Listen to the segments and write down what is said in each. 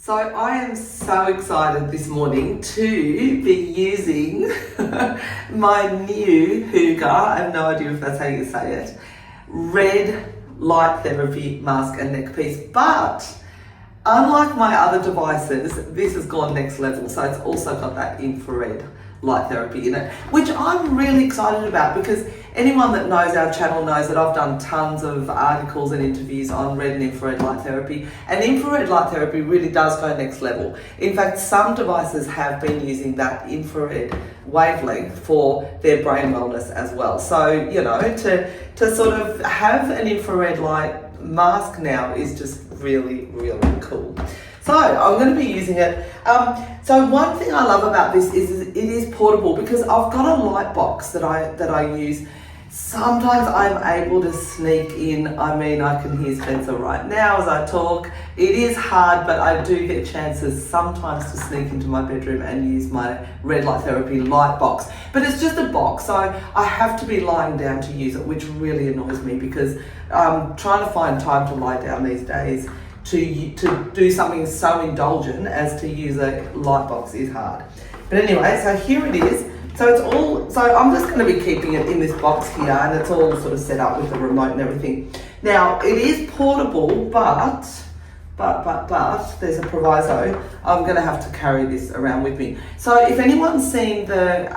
So I am so excited this morning to be using my new Hygge, I have no idea if that's how you say it, red light therapy mask and neck piece. But unlike my other devices, this has gone next level. So it's also got that infrared light therapy in it, which I'm really excited about because anyone that knows our channel knows that I've done tons of articles and interviews on red and infrared light therapy, and infrared light therapy really does go next level. In fact, some devices have been using that infrared wavelength for their brain wellness as well. So, you know, to sort of have an infrared light mask now is just really, really cool. So I'm going to be using it. So one thing I love about this is it is portable because I've got a light box that I use. Sometimes I'm able to sneak in. I mean, I can hear Spencer right now as I talk. It is hard, but I do get chances sometimes to sneak into my bedroom and use my red light therapy light box. But it's just a box, so I have to be lying down to use it, which really annoys me because trying to find time to lie down these days to do something so indulgent as to use a light box is hard. But anyway, so here it is. So I'm just going to be keeping it in this box here, and it's all sort of set up with the remote and everything. Now, it is portable, but there's a proviso. I'm going to have to carry this around with me. So if anyone's seen the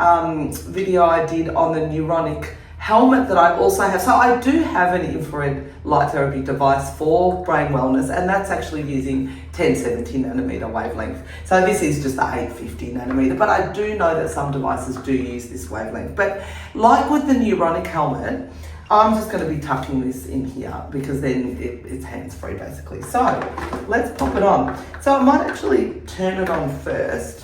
video I did on the Neuronic helmet that I also have, so I do have an infrared light therapy device for brain wellness, and that's actually using 1070 nanometer wavelength. So this is just the 850 nanometer, but I do know that some devices do use this wavelength. But like with the Neuronic helmet, I'm just going to be tucking this in here because then it's hands-free basically. So let's pop it on. So I might actually turn it on first.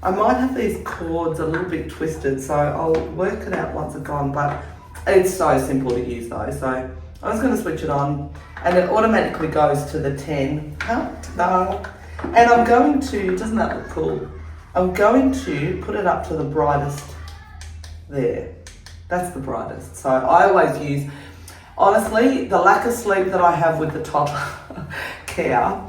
I might have these cords a little bit twisted, so I'll work it out once it's on, but it's so simple to use though. So I'm just going to switch it on and it automatically goes to the 10. And I'm going to, doesn't that look cool? I'm going to put it up to the brightest there. That's the brightest. So I always use, honestly, the lack of sleep that I have with the toddler care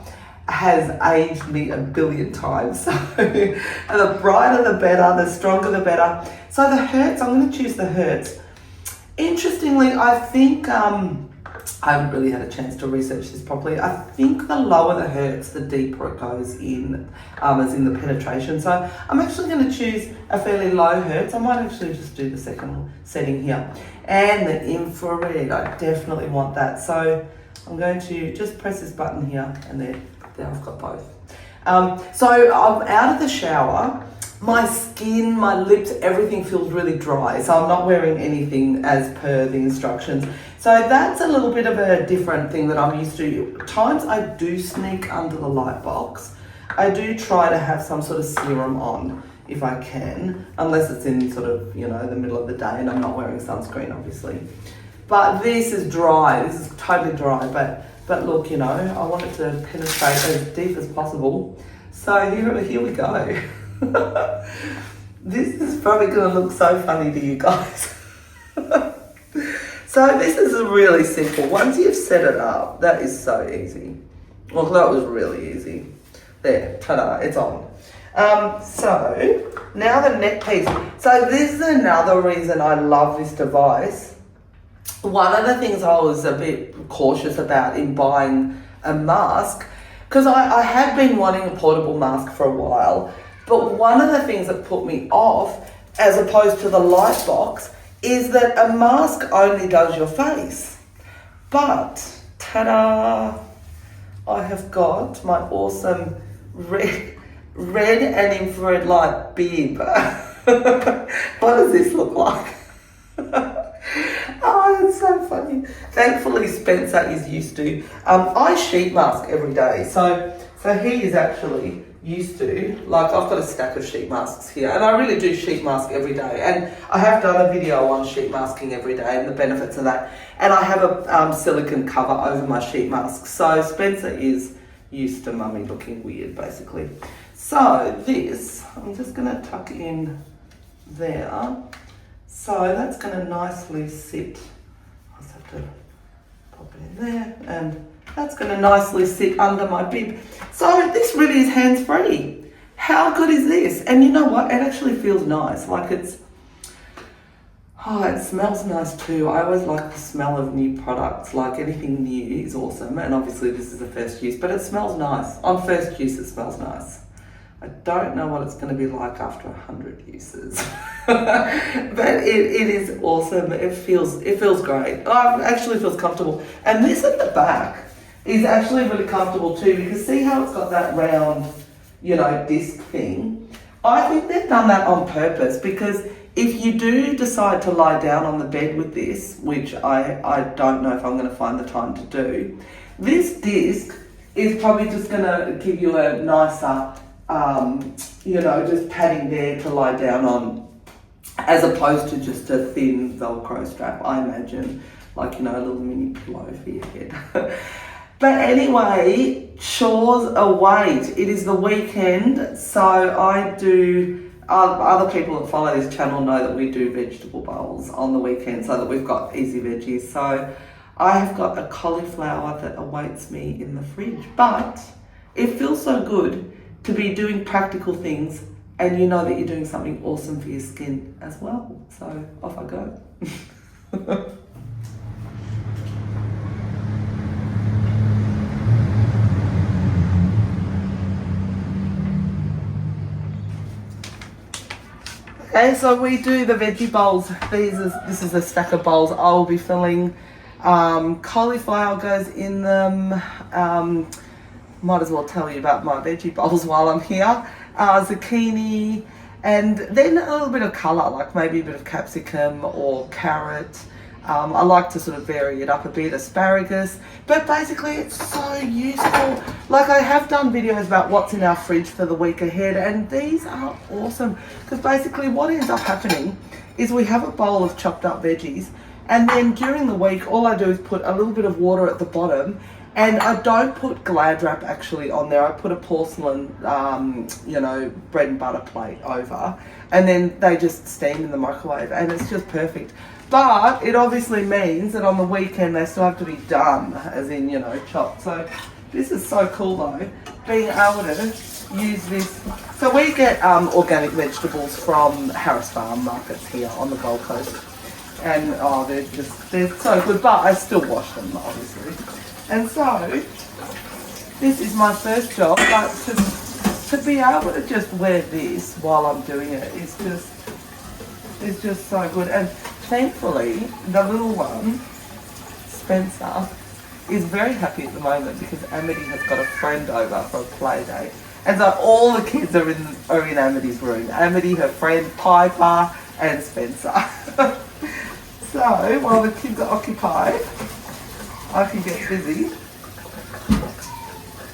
has aged me a billion times. So the brighter the better, the stronger the better. So the hertz, I'm going to choose the hertz. Interestingly, I think, I haven't really had a chance to research this properly. I think the lower the hertz, the deeper it goes in, as in the penetration. So I'm actually going to choose a fairly low hertz. I might actually just do the second setting here. And the infrared, I definitely want that. So I'm going to just press this button here and there I've got both. So I'm out of the shower. My skin, my lips, everything feels really dry. So I'm not wearing anything as per the instructions. So that's a little bit of a different thing that I'm used to. At times I do sneak under the light box. I do try to have some sort of serum on if I can, unless it's in sort of, you know, the middle of the day and I'm not wearing sunscreen, obviously. But this is dry. This is totally dry. But look, you know, I want it to penetrate as deep as possible. So here we go. This is probably going to look so funny to you guys. So this is really simple. Once you've set it up, that is so easy. Well, that was really easy. There, ta-da, it's on. So now the neck piece. So this is another reason I love this device. One of the things I was a bit cautious about in buying a mask, because I had been wanting a portable mask for a while, but one of the things that put me off, as opposed to the light box, is that a mask only does your face. But, ta-da, I have got my awesome red and infrared light bib. What does this look like? Oh, it's so funny. Thankfully, Spencer is used to. I sheet mask every day, so he is actually used to. Like, I've got a stack of sheet masks here, and I really do sheet mask every day. And I have done a video on sheet masking every day and the benefits of that. And I have a silicone cover over my sheet mask, so Spencer is used to mummy looking weird, basically. So this, I'm just going to tuck in there. So that's going to nicely sit. I just have to pop it in there and That's going to nicely sit under my bib. So this really is hands-free. How good is this? And you know what? It actually feels nice. Like it smells nice too. I always like the smell of new products. Like anything new is awesome. And obviously this is a first use, but it smells nice. On first use, it smells nice. I don't know what it's going to be like after 100 uses, but it is awesome. It feels great. It actually feels comfortable. And this at the back is actually really comfortable too, because see how it's got that round, disc thing? I think they've done that on purpose, because if you do decide to lie down on the bed with this, which I don't know if I'm going to find the time to do, this disc is probably just going to give you a nicer, just padding there to lie down on, as opposed to just a thin Velcro strap, I imagine, like, a little mini pillow for your head. But anyway, chores await. It is the weekend, so I do, other people that follow this channel know that we do vegetable bowls on the weekend, so that we've got easy veggies. So I have got a cauliflower that awaits me in the fridge, but it feels so good to be doing practical things, and you know that you're doing something awesome for your skin as well. So off I go. Okay, so we do the veggie bowls. This is a stack of bowls I will be filling. Cauliflower goes in them. Might as well tell you about my veggie bowls while I'm here. Zucchini, and then a little bit of colour, like maybe a bit of capsicum or carrot. I like to sort of vary it up a bit, asparagus, but basically it's so useful. Like, I have done videos about what's in our fridge for the week ahead, and these are awesome, because basically what ends up happening is we have a bowl of chopped up veggies, and then during the week all I do is put a little bit of water at the bottom. And I don't put Glad wrap actually on there. I put a porcelain, bread and butter plate over, and then they just steam in the microwave, and it's just perfect. But it obviously means that on the weekend they still have to be done, as in, chopped. So this is so cool though, being able to use this. So we get organic vegetables from Harris Farm markets here on the Gold Coast, and they're so good. But I still wash them, obviously. And so, this is my first job, but to be able to just wear this while I'm doing it is just so good. And thankfully, the little one, Spencer, is very happy at the moment, because Amity has got a friend over for a play day. And so all the kids are in Amity's room. Amity, her friend, Piper, and Spencer. So, while the kids are occupied, I can get busy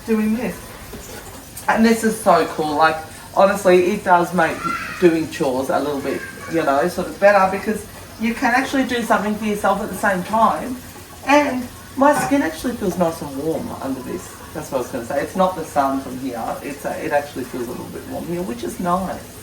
doing this. And this is so cool. Like, honestly, it does make doing chores a little bit, sort of better, because you can actually do something for yourself at the same time. And my skin actually feels nice and warm under this. That's what I was going to say. It's not the sun from here. It actually feels a little bit warm here, which is nice.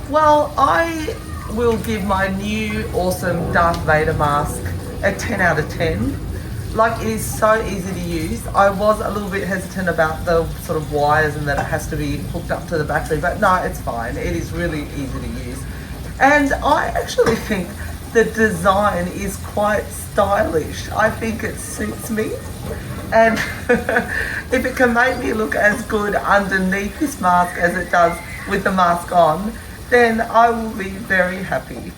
Well, I will give my new awesome Darth Vader mask a 10 out of 10. Like, it is so easy to use. I was a little bit hesitant about the sort of wires and that it has to be hooked up to the battery, but no, it's fine. It is really easy to use. And I actually think the design is quite stylish. I think it suits me. And if it can make me look as good underneath this mask as it does with the mask on, then I will be very happy.